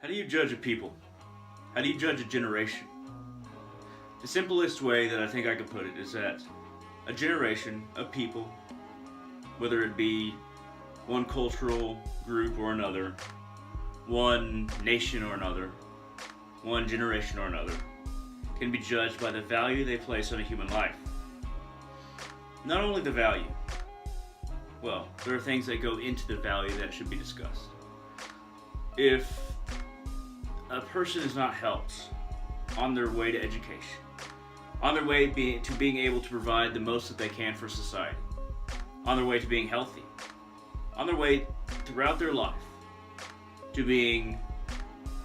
How do you judge a people? How do you judge a generation? The simplest way that I think I could put it is that a generation of people, whether it be one cultural group or another, one nation or another, one generation or another, can be judged by the value they place on a human life. Not only the value, well, there are things that go into the value that should be discussed. If a person is not helped on their way to education, on their way to being able to provide the most that they can for society, on their way to being healthy, on their way throughout their life to being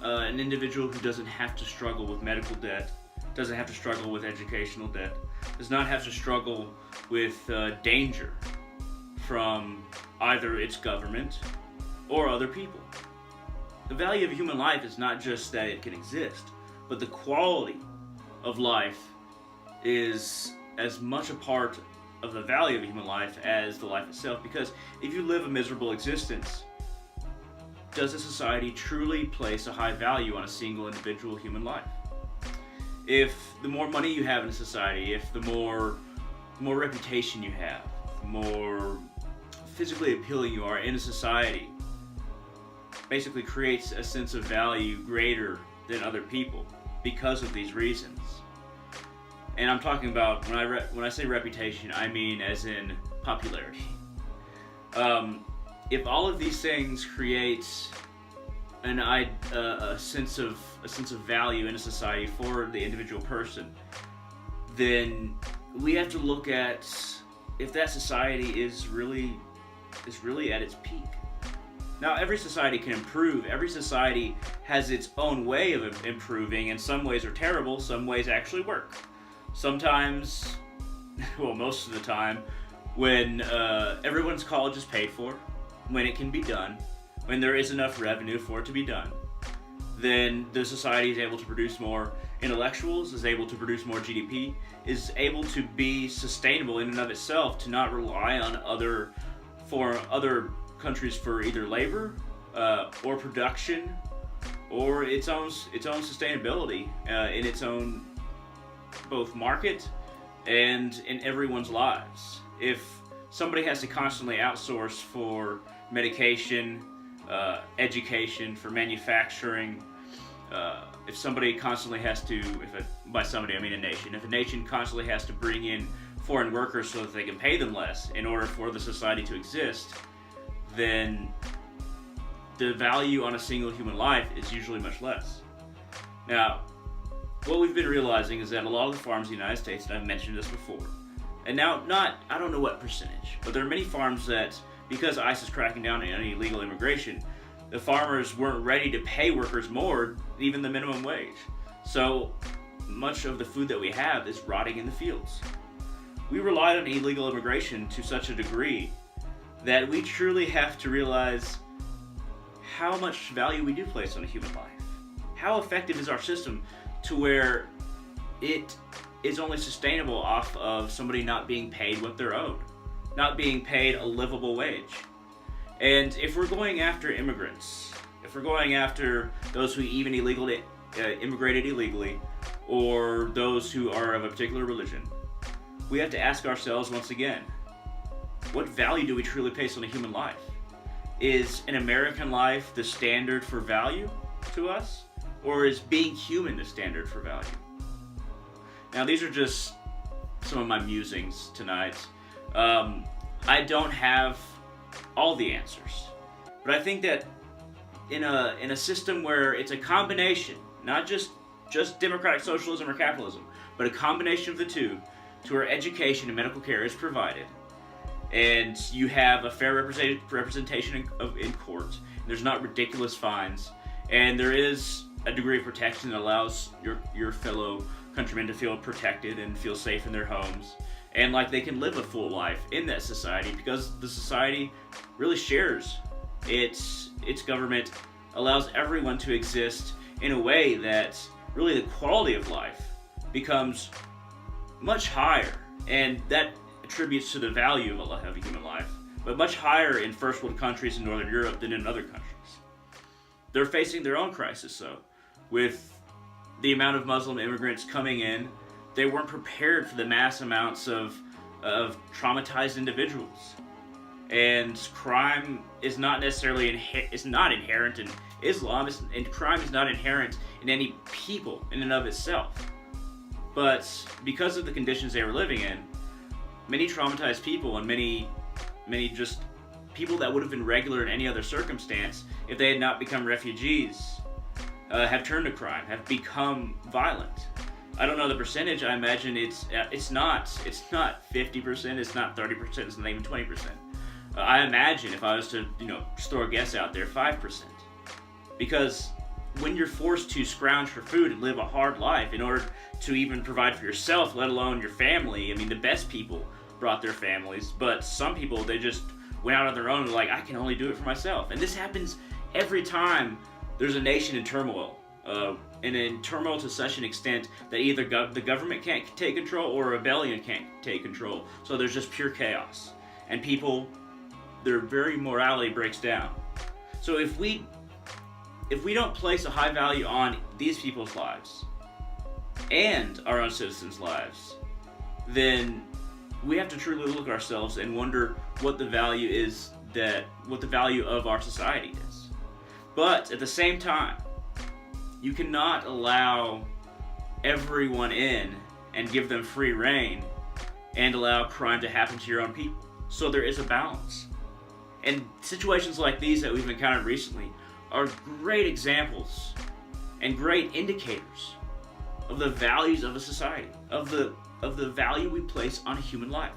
an individual who doesn't have to struggle with medical debt, doesn't have to struggle with educational debt, does not have to struggle with danger from either its government or other people. The value of human life is not just that it can exist, but the quality of life is as much a part of the value of human life as the life itself. Because if you live a miserable existence, does a society truly place a high value on a single individual human life? If the more money you have in a society, if the more reputation you have, the more physically appealing you are in a society, basically creates a sense of value greater than other people because of these reasons. And I'm talking about, when I say reputation, I mean as in popularity. If all of these things create a sense of value in a society for the individual person, then we have to look at if that society is really at its peak. Now, every society can improve. Every society has its own way of improving, and some ways are terrible, some ways actually work. Sometimes, well, most of the time, when everyone's college is paid for, when it can be done, when there is enough revenue for it to be done, then the society is able to produce more intellectuals, is able to produce more GDP, is able to be sustainable in and of itself, to not rely on other countries for either labor or production or its own sustainability in its own both market and in everyone's lives. If somebody has to constantly outsource for medication, education, for manufacturing, if somebody constantly has to, by somebody I mean a nation, if a nation constantly has to bring in foreign workers so that they can pay them less in order for the society to exist, then the value on a single human life is usually much less. Now, what we've been realizing is that a lot of the farms in the United States, and I've mentioned this before, and now I don't know what percentage, but there are many farms that, because ICE is cracking down on illegal immigration, the farmers weren't ready to pay workers more, even the minimum wage. So much of the food that we have is rotting in the fields. We relied on illegal immigration to such a degree that we truly have to realize how much value we do place on a human life. How effective is our system to where it is only sustainable off of somebody not being paid what they're owed, not being paid a livable wage. And if we're going after immigrants, if we're going after those who even immigrated illegally, or those who are of a particular religion, we have to ask ourselves once again, what value do we truly place on a human life? Is an American life the standard for value to us? Or is being human the standard for value? Now, these are just some of my musings tonight. I don't have all the answers. But I think that in a system where it's a combination, not just democratic socialism or capitalism, but a combination of the two, to where education and medical care is provided, and you have a fair representation in court, and there's not ridiculous fines, and there is a degree of protection that allows your fellow countrymen to feel protected and feel safe in their homes, and like they can live a full life in that society, because the society really shares its government, allows everyone to exist in a way that really the quality of life becomes much higher, and that attributes to the value of a human life, but much higher in first world countries in Northern Europe than in other countries. they're facing their own crisis. So, with the amount of Muslim immigrants coming in, they weren't prepared for the mass amounts of traumatized individuals. And crime is not necessarily it's not inherent in Islam, and crime is not inherent in any people in and of itself. But because of the conditions they were living in, many traumatized people and many just people that would have been regular in any other circumstance, if they had not become refugees, have turned to crime, have become violent. I don't know the percentage. I imagine it's not 50%, it's not 30%, it's not even 20%. I imagine if I was to just throw a guess out there, 5%. Because when you're forced to scrounge for food and live a hard life in order to even provide for yourself, let alone your family, I mean, the best people brought their families, but some people, they just went out on their own and were like, I can only do it for myself. And this happens every time there's a nation in turmoil. And in turmoil to such an extent that either the government can't take control or a rebellion can't take control. So there's just pure chaos. And people, their very morality breaks down. So if we don't place a high value on these people's lives and our own citizens' lives, then we have to truly look at ourselves and wonder what the value is, what the value of our society is. But at the same time, you cannot allow everyone in and give them free reign and allow crime to happen to your own people. So there is a balance. And situations like these that we've encountered recently are great examples and great indicators of the values of a society, of the value we place on human life.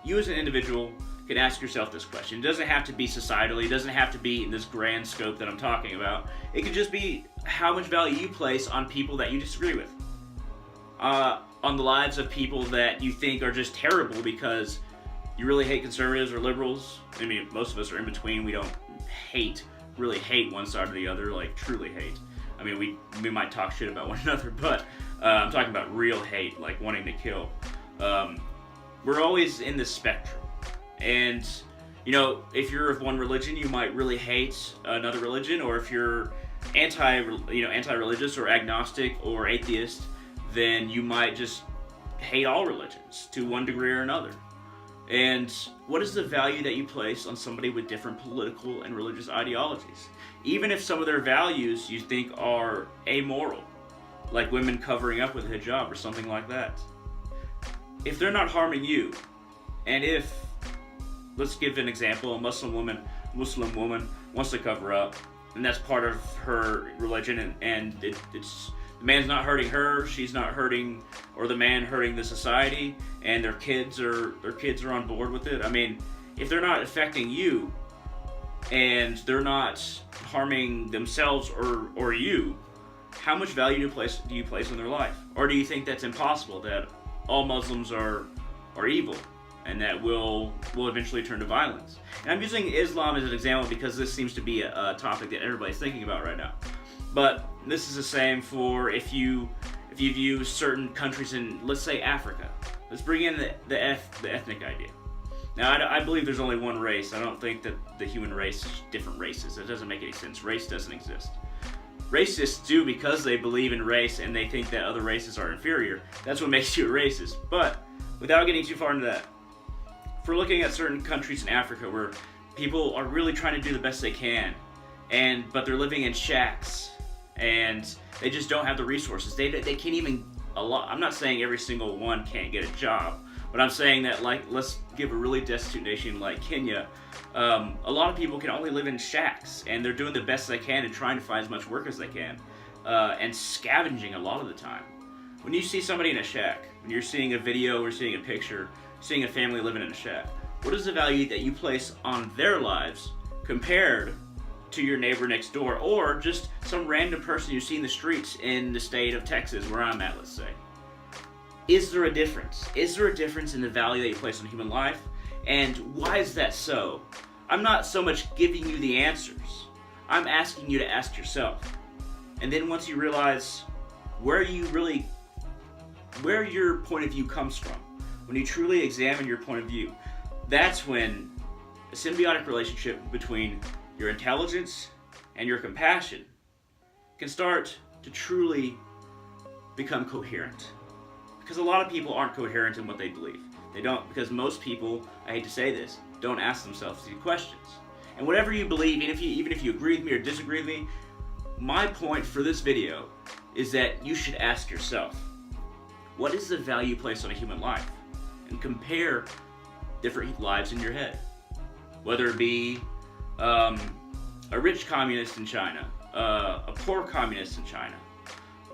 You as an individual can ask yourself this question. It doesn't have to be societally, it doesn't have to be in this grand scope that I'm talking about. It could just be how much value you place on people that you disagree with. On the lives of people that you think are just terrible because you really hate conservatives or liberals. I mean, most of us are in between. We don't really hate one side or the other, like truly hate. I mean, we might talk shit about one another, but I'm talking about real hate, like wanting to kill. We're always in this spectrum. And, if you're of one religion, you might really hate another religion, or if you're anti-religious or agnostic or atheist, then you might just hate all religions to one degree or another. And what is the value that you place on somebody with different political and religious ideologies? Even if some of their values you think are amoral, like women covering up with a hijab or something like that. If they're not harming you, and if, let's give an example, a Muslim woman wants to cover up, and that's part of her religion, and it's the man's not hurting her, she's not hurting, or the man hurting the society, and their kids are on board with it. I mean, if they're not affecting you, and they're not harming themselves or you, how much value do you place on their life? Or do you think that's impossible, that all Muslims are evil, and that will eventually turn to violence? And I'm using Islam as an example because this seems to be a topic that everybody's thinking about right now. But this is the same for if you view certain countries in, let's say, Africa. Let's bring in the ethnic idea. Now, I believe there's only one race. I don't think that the human race is different races. It doesn't make any sense. Race doesn't exist. Racists do because they believe in race and they think that other races are inferior. That's what makes you a racist. But without getting too far into that, if we're looking at certain countries in Africa where people are really trying to do the best they can, but they're living in shacks, and they just don't have the resources. They can't even, I'm not saying every single one can't get a job, but I'm saying that, like, let's give a really destitute nation like Kenya, a lot of people can only live in shacks, and they're doing the best they can and trying to find as much work as they can, and scavenging a lot of the time. When you see somebody in a shack, when you're seeing a video or seeing a picture, seeing a family living in a shack, what is the value that you place on their lives compared to your neighbor next door, or just some random person you see in the streets in the state of Texas, where I'm at, let's say? Is there a difference? Is there a difference in the value that you place on human life? And why is that so? I'm not so much giving you the answers. I'm asking you to ask yourself. And then once you realize where your point of view comes from, when you truly examine your point of view, that's when a symbiotic relationship between your intelligence and your compassion can start to truly become coherent. Because a lot of people aren't coherent in what they believe. They don't, because most people, I hate to say this, don't ask themselves these questions. And whatever you believe, even if you agree with me or disagree with me, my point for this video is that you should ask yourself, what is the value placed on a human life? And compare different lives in your head. Whether it be a rich communist in China, a poor communist in China,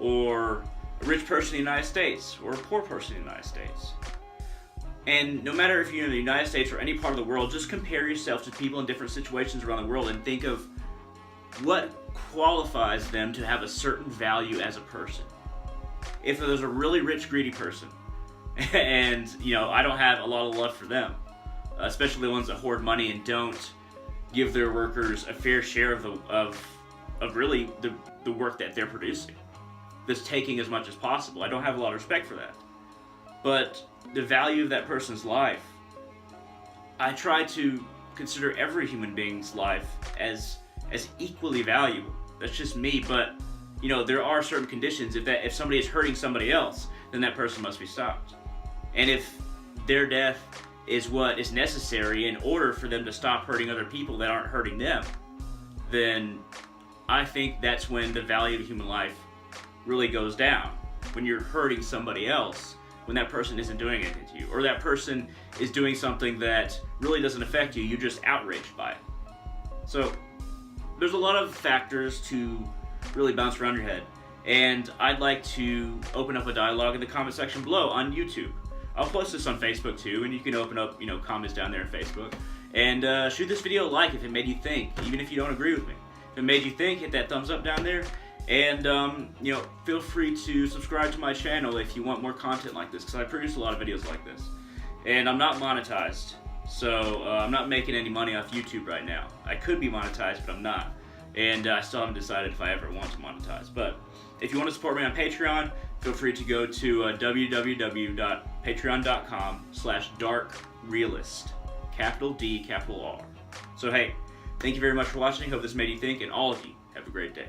or a rich person in the United States, or a poor person in the United States. And no matter if you're in the United States or any part of the world, just compare yourself to people in different situations around the world and think of what qualifies them to have a certain value as a person. If there's a really rich, greedy person, and I don't have a lot of love for them, especially the ones that hoard money and don't give their workers a fair share of really the work that they're producing, that's taking as much as possible. I don't have a lot of respect for that. But the value of that person's life, I try to consider every human being's life as equally valuable. That's just me, but there are certain conditions. If somebody is hurting somebody else, then that person must be stopped. And if their death is what is necessary in order for them to stop hurting other people that aren't hurting them, then I think that's when the value of human life really goes down. When you're hurting somebody else, when that person isn't doing anything to you, or that person is doing something that really doesn't affect you, you're just outraged by it. So there's a lot of factors to really bounce around your head, and I'd like to open up a dialogue in the comment section below on YouTube. I'll post this on Facebook too, and you can open up comments down there on Facebook, and shoot this video a like if it made you think, even if you don't agree with me. If it made you think, hit that thumbs up down there. And feel free to subscribe to my channel if you want more content like this, because I produce a lot of videos like this. And I'm not monetized, so I'm not making any money off YouTube right now. I could be monetized, but I'm not. And I still haven't decided if I ever want to monetize. But if you want to support me on Patreon, feel free to go to www.patreon.com/darkrealist, capital D, capital R. So hey, thank you very much for watching. Hope this made you think, and all of you have a great day.